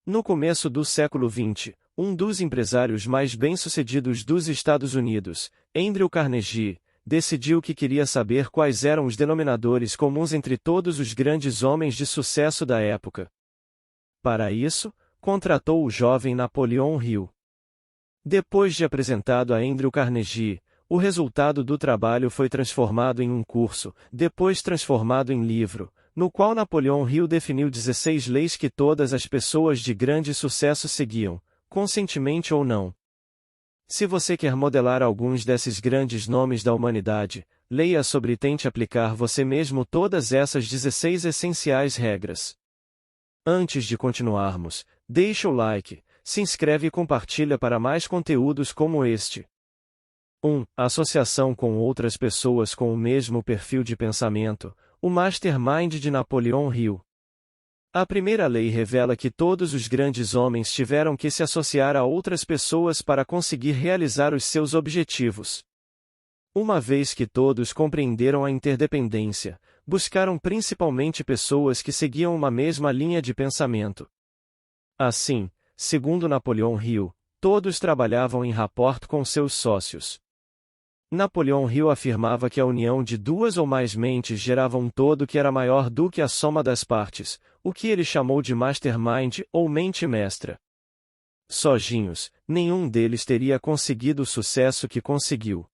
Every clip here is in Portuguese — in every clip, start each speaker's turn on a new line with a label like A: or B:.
A: No começo do século XX, um dos empresários mais bem-sucedidos dos Estados Unidos, Andrew Carnegie, decidiu que queria saber quais eram os denominadores comuns entre todos os grandes homens de sucesso da época. Para isso, contratou o jovem Napoleon Hill. Depois de apresentado a Andrew Carnegie, o resultado do trabalho foi transformado em um curso, depois transformado em livro, no qual Napoleon Hill definiu 16 leis que todas as pessoas de grande sucesso seguiam, conscientemente ou não. Se você quer modelar alguns desses grandes nomes da humanidade, leia sobre e tente aplicar você mesmo todas essas 16 essenciais regras. Antes de continuarmos, deixa o like, se inscreve e compartilha para mais conteúdos como este. 1. Associação com outras pessoas com o mesmo perfil de pensamento, o Mastermind de Napoleon Hill. A primeira lei revela que todos os grandes homens tiveram que se associar a outras pessoas para conseguir realizar os seus objetivos. Uma vez que todos compreenderam a interdependência, buscaram principalmente pessoas que seguiam uma mesma linha de pensamento. Assim, segundo Napoleon Hill, todos trabalhavam em rapport com seus sócios. Napoleon Hill afirmava que a união de duas ou mais mentes gerava um todo que era maior do que a soma das partes, o que ele chamou de mastermind ou mente mestra. Sozinhos, nenhum deles teria conseguido o sucesso que conseguiu.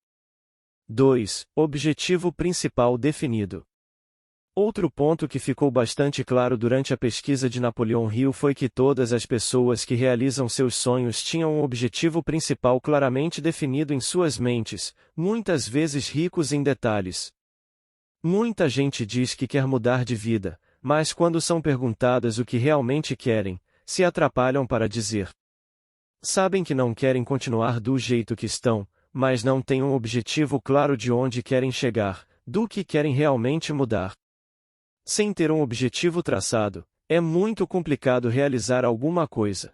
A: 2. Objetivo principal definido. Outro ponto que ficou bastante claro durante a pesquisa de Napoleon Hill foi que todas as pessoas que realizam seus sonhos tinham um objetivo principal claramente definido em suas mentes, muitas vezes ricos em detalhes. Muita gente diz que quer mudar de vida, mas quando são perguntadas o que realmente querem, se atrapalham para dizer. Sabem que não querem continuar do jeito que estão, mas não têm um objetivo claro de onde querem chegar, do que querem realmente mudar. Sem ter um objetivo traçado, é muito complicado realizar alguma coisa.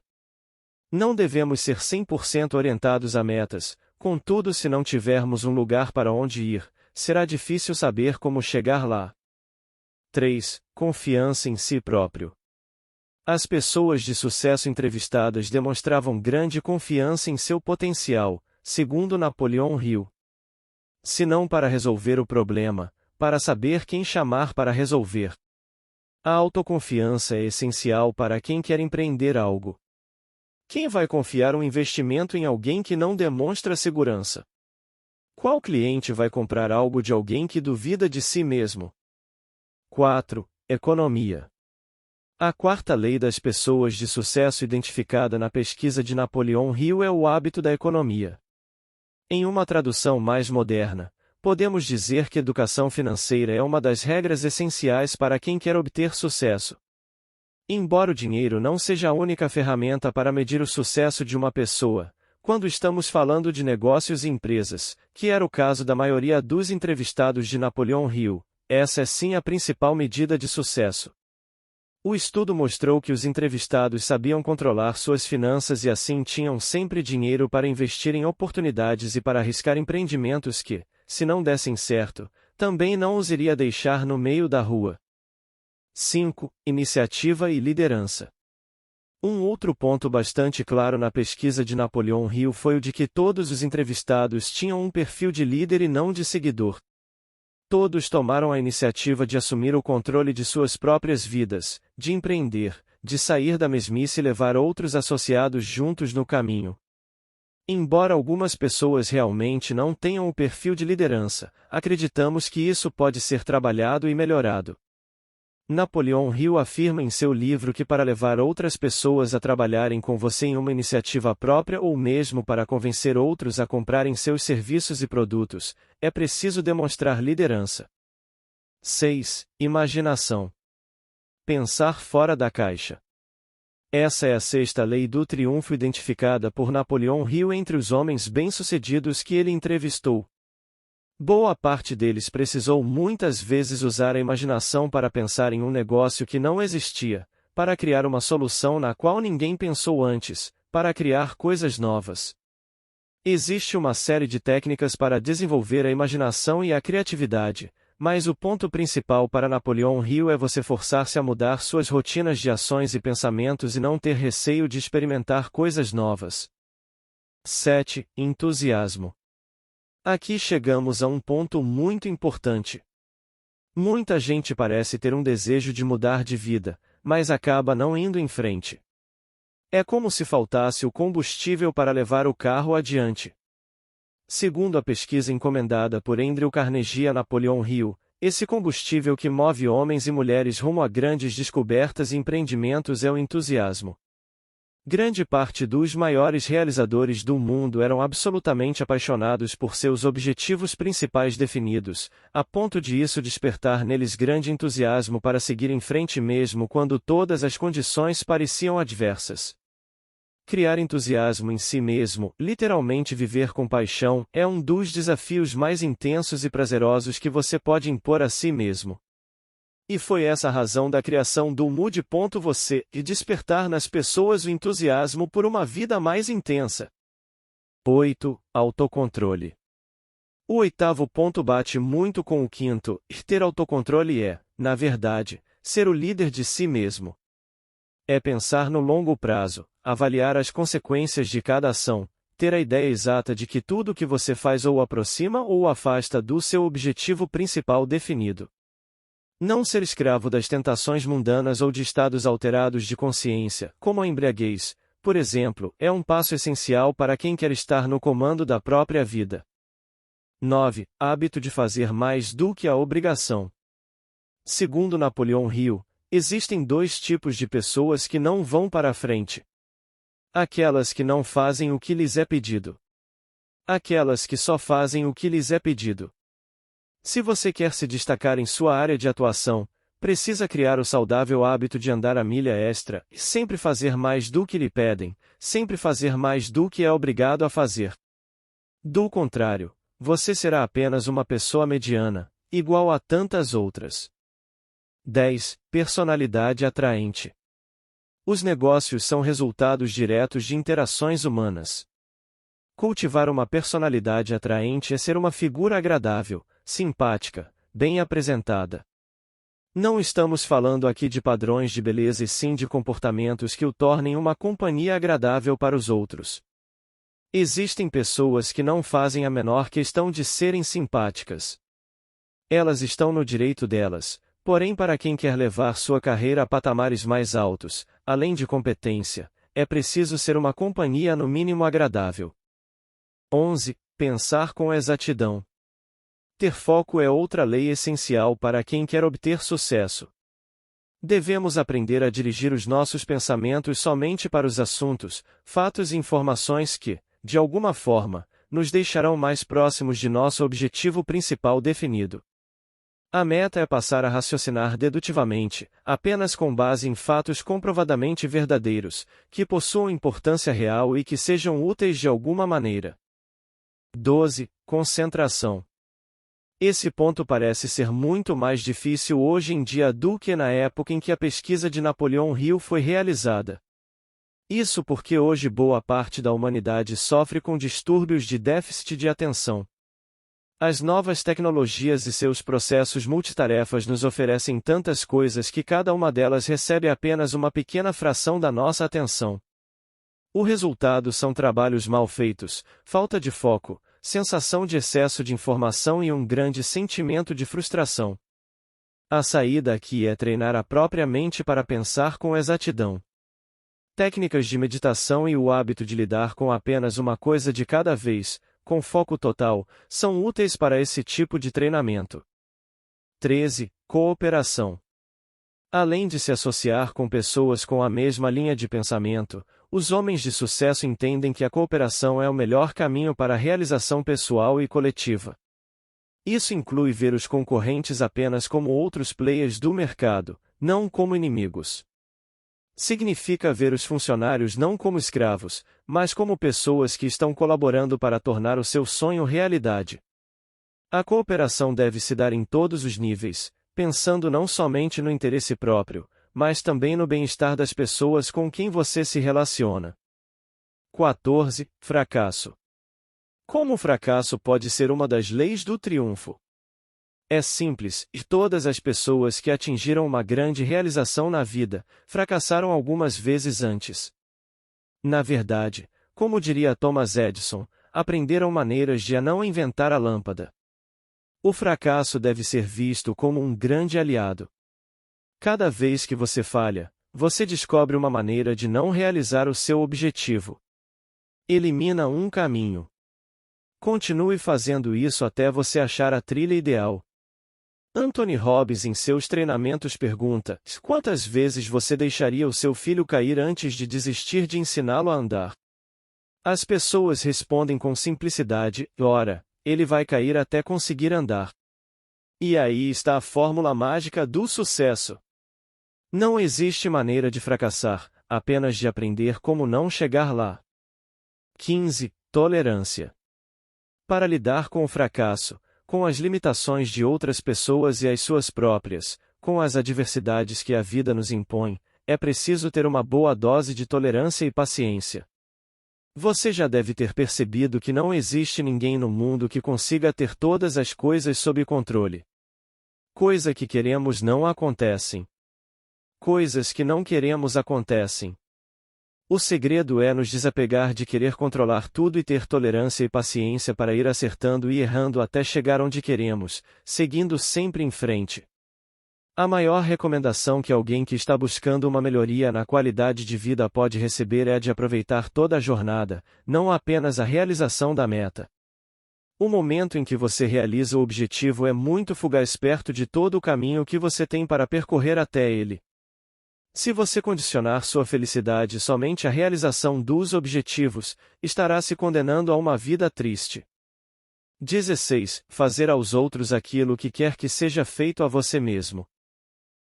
A: Não devemos ser 100% orientados a metas, contudo, se não tivermos um lugar para onde ir, será difícil saber como chegar lá. 3. Confiança em si próprio. As pessoas de sucesso entrevistadas demonstravam grande confiança em seu potencial, segundo Napoleon Hill. Se não para resolver o problema, para saber quem chamar para resolver. A autoconfiança é essencial para quem quer empreender algo. Quem vai confiar um investimento em alguém que não demonstra segurança? Qual cliente vai comprar algo de alguém que duvida de si mesmo? 4. Economia. A quarta lei das pessoas de sucesso identificada na pesquisa de Napoleon Hill é o hábito da economia. Em uma tradução mais moderna, podemos dizer que educação financeira é uma das regras essenciais para quem quer obter sucesso. Embora o dinheiro não seja a única ferramenta para medir o sucesso de uma pessoa, quando estamos falando de negócios e empresas, que era o caso da maioria dos entrevistados de Napoleon Hill, essa é sim a principal medida de sucesso. O estudo mostrou que os entrevistados sabiam controlar suas finanças e assim tinham sempre dinheiro para investir em oportunidades e para arriscar empreendimentos que, se não dessem certo, também não os iria deixar no meio da rua. 5. Iniciativa e liderança. Um outro ponto bastante claro na pesquisa de Napoleon Hill foi o de que todos os entrevistados tinham um perfil de líder e não de seguidor. Todos tomaram a iniciativa de assumir o controle de suas próprias vidas, de empreender, de sair da mesmice e levar outros associados juntos no caminho. Embora algumas pessoas realmente não tenham o perfil de liderança, acreditamos que isso pode ser trabalhado e melhorado. Napoleon Hill afirma em seu livro que para levar outras pessoas a trabalharem com você em uma iniciativa própria ou mesmo para convencer outros a comprarem seus serviços e produtos, é preciso demonstrar liderança. 6. Imaginação. Pensar fora da caixa. Essa é a sexta lei do triunfo identificada por Napoleon Hill entre os homens bem-sucedidos que ele entrevistou. Boa parte deles precisou muitas vezes usar a imaginação para pensar em um negócio que não existia, para criar uma solução na qual ninguém pensou antes, para criar coisas novas. Existe uma série de técnicas para desenvolver a imaginação e a criatividade, mas o ponto principal para Napoleão Hill é você forçar-se a mudar suas rotinas de ações e pensamentos e não ter receio de experimentar coisas novas. 7. Entusiasmo. Aqui chegamos a um ponto muito importante. Muita gente parece ter um desejo de mudar de vida, mas acaba não indo em frente. É como se faltasse o combustível para levar o carro adiante. Segundo a pesquisa encomendada por Andrew Carnegie a Napoleão Hill, esse combustível que move homens e mulheres rumo a grandes descobertas e empreendimentos é o entusiasmo. Grande parte dos maiores realizadores do mundo eram absolutamente apaixonados por seus objetivos principais definidos, a ponto de isso despertar neles grande entusiasmo para seguir em frente mesmo quando todas as condições pareciam adversas. Criar entusiasmo em si mesmo, literalmente viver com paixão, é um dos desafios mais intensos e prazerosos que você pode impor a si mesmo. E foi essa a razão da criação do Mude.você, e despertar nas pessoas o entusiasmo por uma vida mais intensa. 8. Autocontrole. O oitavo ponto bate muito com o quinto, e ter autocontrole é, na verdade, ser o líder de si mesmo. É pensar no longo prazo, avaliar as consequências de cada ação, ter a ideia exata de que tudo o que você faz ou aproxima ou afasta do seu objetivo principal definido. Não ser escravo das tentações mundanas ou de estados alterados de consciência, como a embriaguez, por exemplo, é um passo essencial para quem quer estar no comando da própria vida. 9. Hábito de fazer mais do que a obrigação. Segundo Napoleão Hill, existem dois tipos de pessoas que não vão para a frente. Aquelas que não fazem o que lhes é pedido. Aquelas que só fazem o que lhes é pedido. Se você quer se destacar em sua área de atuação, precisa criar o saudável hábito de andar a milha extra, e sempre fazer mais do que lhe pedem, sempre fazer mais do que é obrigado a fazer. Do contrário, você será apenas uma pessoa mediana, igual a tantas outras. 10. Personalidade atraente. Os negócios são resultados diretos de interações humanas. Cultivar uma personalidade atraente é ser uma figura agradável, simpática, bem apresentada. Não estamos falando aqui de padrões de beleza e sim de comportamentos que o tornem uma companhia agradável para os outros. Existem pessoas que não fazem a menor questão de serem simpáticas. Elas estão no direito delas. Porém, para quem quer levar sua carreira a patamares mais altos, além de competência, é preciso ser uma companhia no mínimo agradável. 11. Pensar com exatidão. Ter foco é outra lei essencial para quem quer obter sucesso. Devemos aprender a dirigir os nossos pensamentos somente para os assuntos, fatos e informações que, de alguma forma, nos deixarão mais próximos de nosso objetivo principal definido. A meta é passar a raciocinar dedutivamente, apenas com base em fatos comprovadamente verdadeiros, que possuam importância real e que sejam úteis de alguma maneira. 12. Concentração. Esse ponto parece ser muito mais difícil hoje em dia do que na época em que a pesquisa de Napoleão Hill foi realizada. Isso porque hoje boa parte da humanidade sofre com distúrbios de déficit de atenção. As novas tecnologias e seus processos multitarefas nos oferecem tantas coisas que cada uma delas recebe apenas uma pequena fração da nossa atenção. O resultado são trabalhos mal feitos, falta de foco, sensação de excesso de informação e um grande sentimento de frustração. A saída aqui é treinar a própria mente para pensar com exatidão. Técnicas de meditação e o hábito de lidar com apenas uma coisa de cada vez, com foco total, são úteis para esse tipo de treinamento. 13. Cooperação. Além de se associar com pessoas com a mesma linha de pensamento, os homens de sucesso entendem que a cooperação é o melhor caminho para a realização pessoal e coletiva. Isso inclui ver os concorrentes apenas como outros players do mercado, não como inimigos. Significa ver os funcionários não como escravos, mas como pessoas que estão colaborando para tornar o seu sonho realidade. A cooperação deve se dar em todos os níveis, pensando não somente no interesse próprio, mas também no bem-estar das pessoas com quem você se relaciona. 14. Fracasso. Como o fracasso pode ser uma das leis do triunfo? É simples, e todas as pessoas que atingiram uma grande realização na vida, fracassaram algumas vezes antes. Na verdade, como diria Thomas Edison, aprenderam maneiras de não inventar a lâmpada. O fracasso deve ser visto como um grande aliado. Cada vez que você falha, você descobre uma maneira de não realizar o seu objetivo. Elimina um caminho. Continue fazendo isso até você achar a trilha ideal. Anthony Robbins em seus treinamentos pergunta: quantas vezes você deixaria o seu filho cair antes de desistir de ensiná-lo a andar? As pessoas respondem com simplicidade: ora, ele vai cair até conseguir andar. E aí está a fórmula mágica do sucesso. Não existe maneira de fracassar, apenas de aprender como não chegar lá. 15. Tolerância. Para lidar com o fracasso, com as limitações de outras pessoas e as suas próprias, com as adversidades que a vida nos impõe, é preciso ter uma boa dose de tolerância e paciência. Você já deve ter percebido que não existe ninguém no mundo que consiga ter todas as coisas sob controle. Coisa que queremos não acontecem. Coisas que não queremos acontecem. O segredo é nos desapegar de querer controlar tudo e ter tolerância e paciência para ir acertando e errando até chegar onde queremos, seguindo sempre em frente. A maior recomendação que alguém que está buscando uma melhoria na qualidade de vida pode receber é a de aproveitar toda a jornada, não apenas a realização da meta. O momento em que você realiza o objetivo é muito fugaz perto de todo o caminho que você tem para percorrer até ele. Se você condicionar sua felicidade somente à realização dos objetivos, estará se condenando a uma vida triste. 16. Fazer aos outros aquilo que quer que seja feito a você mesmo.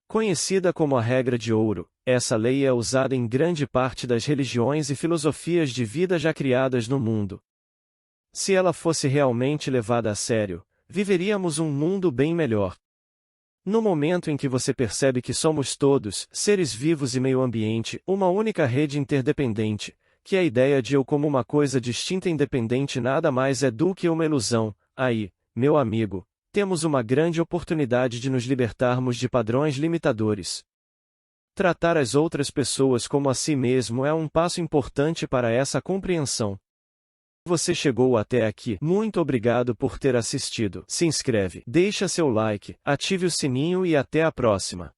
A: Conhecida como a regra de ouro, essa lei é usada em grande parte das religiões e filosofias de vida já criadas no mundo. Se ela fosse realmente levada a sério, viveríamos um mundo bem melhor. No momento em que você percebe que somos todos, seres vivos e meio ambiente, uma única rede interdependente, que a ideia de eu como uma coisa distinta e independente nada mais é do que uma ilusão, aí, meu amigo, temos uma grande oportunidade de nos libertarmos de padrões limitadores. Tratar as outras pessoas como a si mesmo é um passo importante para essa compreensão. Você chegou até aqui, muito obrigado por ter assistido. Se inscreve, deixa seu like, ative o sininho e até a próxima.